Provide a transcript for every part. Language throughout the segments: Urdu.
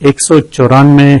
194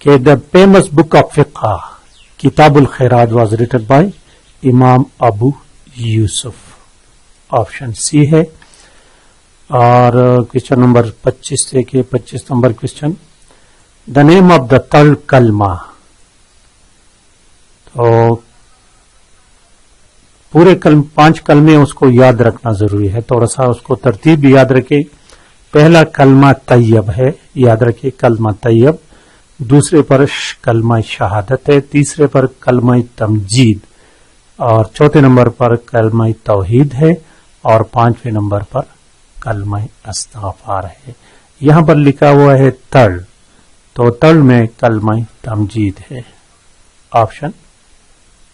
کہ the famous book of fiqh کتاب الخیرات was written by امام ابو یوسف. آپشن سی ہے. اور کوشچن نمبر 25 دیکھیے. 25 number question the name of the تل کلمہ. تو پورے 5 کلمے اس کو یاد رکھنا ضروری ہے. تھوڑا سا اس کو ترتیب بھی یاد رکھے. پہلا کلمہ طیب ہے, یاد رکھے کلمہ طیب. دوسرے پر کلمہ شہادت ہے. تیسرے پر کلمہ تمجید. اور چوتھے نمبر پر کلمہ توحید ہے. اور 5ویں نمبر پر کلمہ استغفار ہے. یہاں پر لکھا ہوا ہے تل, تو تل میں کلمہ تمجید ہے. آپشن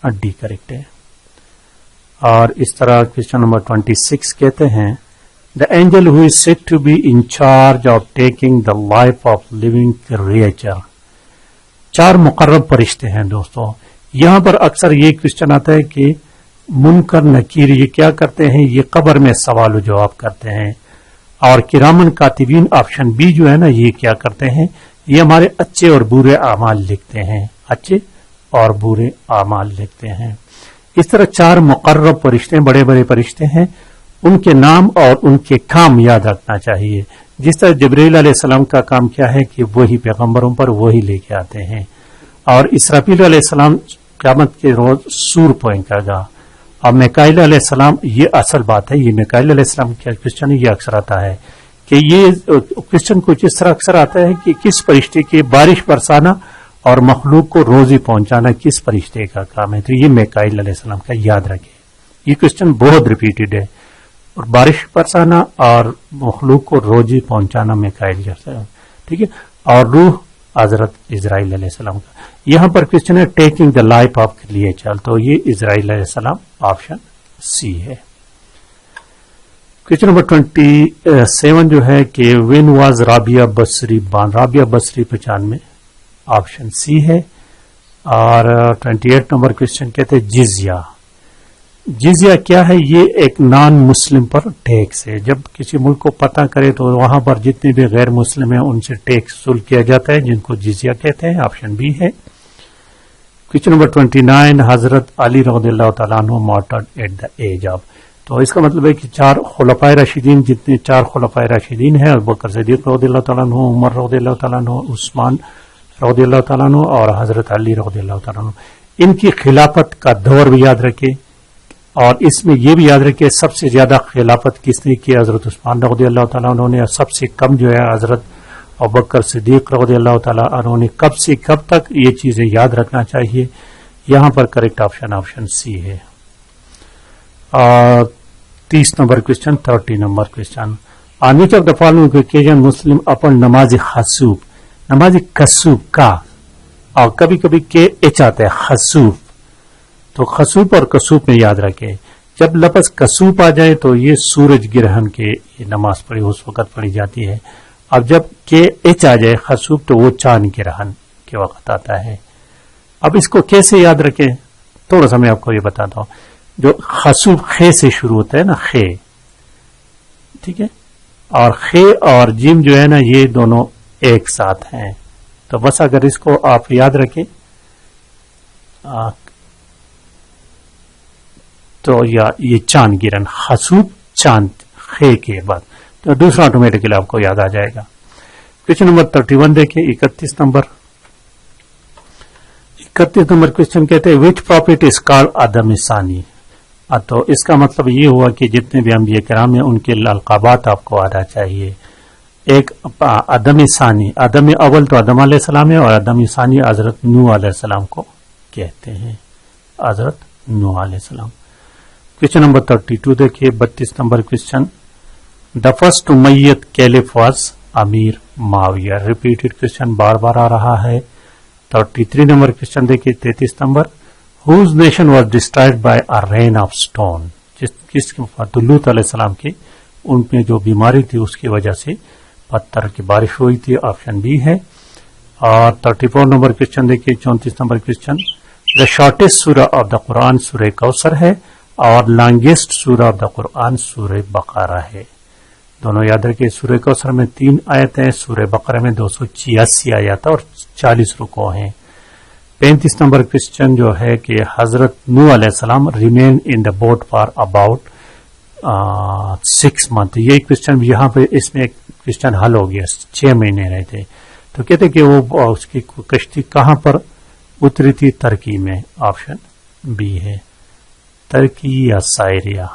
ڈی کریکٹ ہے. اور اس طرح کوشچن نمبر 26 کہتے ہیں the angel who is said to be in charge of taking the life of living creature. 4 مقرب فرشتے ہیں دوستوں. یہاں پر اکثر یہ کوشچن آتا ہے کہ منکر نکیر یہ کیا کرتے ہیں, یہ قبر میں سوال و جواب کرتے ہیں. اور کرامن کاتبین آپشن بی جو ہے نا, یہ کیا کرتے ہیں, یہ ہمارے اچھے اور برے اعمال لکھتے ہیں. اچھے اور برے اعمال لکھتے ہیں. اس طرح 4 مقرب فرشتے, بڑے بڑے فرشتے ہیں, ان کے نام اور ان کے کام یاد رکھنا چاہیے. جس طرح جبرائیل علیہ السلام کا کام کیا ہے کہ وہی پیغمبروں پر وہی لے کے آتے ہیں. اور اسرافیل علیہ السلام قیامت کے روز سور پھونکے گا. اور میکائیل علیہ السلام, یہ اصل بات ہے, یہ میکائیل علیہ السلام کا کوشچن یہ اکثر آتا ہے کہ یہ کوشچن کچھ اس طرح اکثر آتا ہے کہ کس فرشتے کے بارش برسانا اور مخلوق کو روزی پہنچانا کس فرشتے کا کام ہے. تو یہ میکائیل علیہ السلام کا یاد رکھے. یہ کوشچن بہت ریپیٹڈ ہے. اور بارش برسانا اور مخلوق کو روزی پہنچانا میکائیل جیسا, ٹھیک ہے. اور روح حضرت اسرائیل علیہ السلام کا. یہاں پر کوشچن ہے taking the life of creature, تو یہ اسرائیل علیہ السلام آپشن سی ہے. کوشچن نمبر 27 جو ہے کہ وین واز رابعہ بصری بان. رابعہ بصری 95, آپشن سی ہے. اور 28 نمبر کوشچن کہتے ہیں جزیہ. جزیہ کیا ہے, یہ ایک نان مسلم پر ٹیکس ہے. جب کسی ملک کو پتہ کرے تو وہاں پر جتنے بھی غیر مسلم ہیں ان سے ٹیکس وصول کیا جاتا ہے, جن کو جزیہ کہتے ہیں. آپشن بی ہے. کوشچن نمبر 29 حضرت علی رضی اللہ تعالیٰ عنہ مارٹرڈ ایٹ دا ایج آف. تو اس کا مطلب ہے کہ 4 خلفائے راشدین, جتنے 4 خلفائے راشدین ہیں, ابوبکر صدیق رضی اللہ تعالیٰ عنہ, عمر رضی اللہ تعالیٰ عنہ, عثمان رضی اللہ تعالیٰ عنہ اور حضرت علی رضی اللہ تعالیٰ عنہ, ان کی خلافت کا دور بھی یاد رکھے. اور اس میں یہ بھی یاد رکھے سب سے زیادہ خلافت کس نے کی, حضرت عثمان رضی اللہ تعالیٰ عنہ نے. اور سب سے کم جو ہے حضرت ابوبکر صدیق رضی اللہ تعالیٰ عنہ نے. کب سے کب تک یہ چیزیں یاد رکھنا چاہیے. یہاں پر کریکٹ آپشن سی ہے. 30 number question. 30 number question on which of the following occasion Muslim اپن نماز خسوف. نماز کسوف کا, اور کبھی کبھی کے ایچ آتا ہے خسوف, تو خسوف اور کسوف میں یاد رکھے. جب لفظ کسوف آ جائے تو یہ سورج گرہن کے یہ نماز پڑھی اس وقت پڑھی جاتی ہے. اب جب کے ایچ آ جائے خسوف تو وہ چاند گرہن کے وقت آتا ہے. اب اس کو کیسے یاد رکھیں, تھوڑا سا میں آپ کو یہ بتاتا ہوں. جو خسوف خے سے شروع ہوتا ہے نا, خے, ٹھیک ہے, اور خے اور جیم جو ہے نا یہ دونوں ایک ساتھ ہیں. تو بس اگر اس کو آپ یاد رکھیں تو یہ چاند گرہن, خسوف چاند خے کے بعد, تو دوسرا آٹومیٹکلی آپ کو یاد آ جائے گا. کوشچن نمبر 31 دیکھیں. 31 نمبر کوشچن کہتے ہیں وچ پروفٹ از کالڈ آدم ثانی. تو اس کا مطلب یہ ہوا کہ جتنے بھی انبیاء کرام ہیں ان کے القابات آپ کو آنا چاہیے. ایک آدم ثانی, آدم اول تو آدم علیہ السلام ہے, اور آدم ثانی حضرت نوح علیہ السلام کو کہتے ہیں. حضرت نوح علیہ السلام. کوشچن نمبر 32 دیکھیے. 32 number question the first Umayyad caliph was Amir Muawiya. Repeated question بار بار آ رہا ہے. 33 نمبر کوشچن دیکھیے. 33 number whose nation was destroyed by a rain of stone. جس لوط علیہ السلام کی ان میں جو بیماری تھی اس کی وجہ سے پتھر کی بارش ہوئی تھی. آپشن بی ہے. اور 34 نمبر کوشچن دیکھیے. 34 نمبر کوشچن دا شارٹیسٹ سورہ آف دا قرآن سورہ کوثر ہے, اور لانگیسٹ سورہ آف دا قرآن سورہ بقرہ ہے. دونوں یاد رکھیں. سورہ کوثر میں 3 آیت ہیں, سورہ بقرہ میں 286 آیات اور 40 رکوع ہیں. 35 نمبر کوشچن جو ہے کہ حضرت نوح علیہ السلام remain in the boat for about 6 months. یہ کوشچن یہاں پہ اس میں ایک کوشچن حل ہو گیا, 6 مہینے رہے تھے. تو کہتے کہ وہ اس کی کشتی کہاں پر اتری تھی؟ ترکی میں. آپشن بی ہے, ترکی یا سائریا.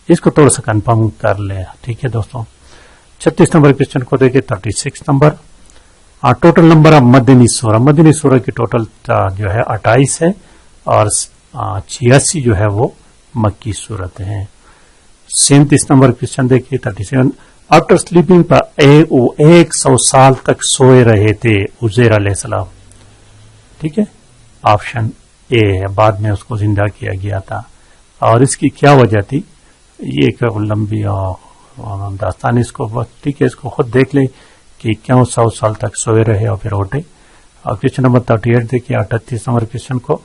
اس کو تھوڑا سا کنفرم کر لیں. ٹھیک ہے دوستوں. 36 نمبر کوشچن کو دیکھیں. 36 نمبر ٹوٹل نمبر آف مدنی سورہ. مدنی سورہ کی ٹوٹل جو ہے 28 ہے اور 86 جو ہے وہ مکی صورت ہیں. 37 نمبر کوشچن دیکھیے. 37 آفٹر سلیپنگ پر 100 سال تک سوئے رہے تھے عزیر علیہ السلام. ٹھیک ہے. آپشن اے ہے, بعد میں اس کو زندہ کیا گیا تھا. اور اس کی کیا وجہ تھی؟ یہ ایک لمبی داستان, اس کو ٹھیک ہے, اس کو خود دیکھ لیں کہ کیوں 100 سال تک سوئے رہے اور پھر اٹھے. اور کوشچن نمبر 38 دیکھیے. 38 نمبر کوشچن کو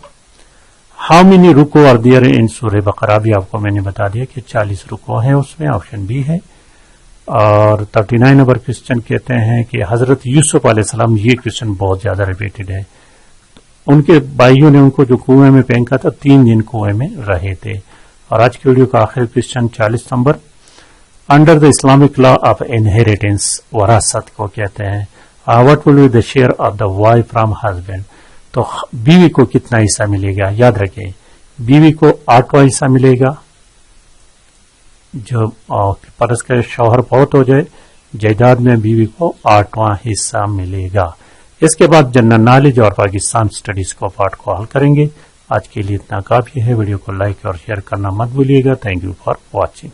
ہاؤ مینی رکوع آر دیئر ان سورہ بقرہ. بھی آپ کو میں نے بتا دیا کہ 40 رکوع ہیں اس میں. آپشن بی ہے. اور 39 نمبر کوشچن کہتے ہیں کہ حضرت یوسف علیہ السلام. یہ کوشچن بہت زیادہ ریپیٹڈ ہے. ان کے بھائیوں نے ان کو جو کنویں میں پھینکا تھا 3 دن کنویں میں رہے تھے. اور آج کی ویڈیو کا آخری کوشچن 40 نمبر under the Islamic law of inheritance, وراثت کو کہتے ہیں. What will be the share of the wife from husband. تو بیوی کو کتنا حصہ ملے گا؟ یاد رکھیں بیوی کو 8واں حصہ ملے گا. جو فرض کرے شوہر فوت ہو جائے, جائیداد میں بیوی کو 8واں حصہ ملے گا. اس کے بعد جنرل نالج اور پاکستان اسٹڈیز کو پارٹ کو حل کریں گے. آج کے لیے اتنا کافی ہے. ویڈیو کو لائک اور شیئر کرنا مت بھولیے گا. Thank you for watching.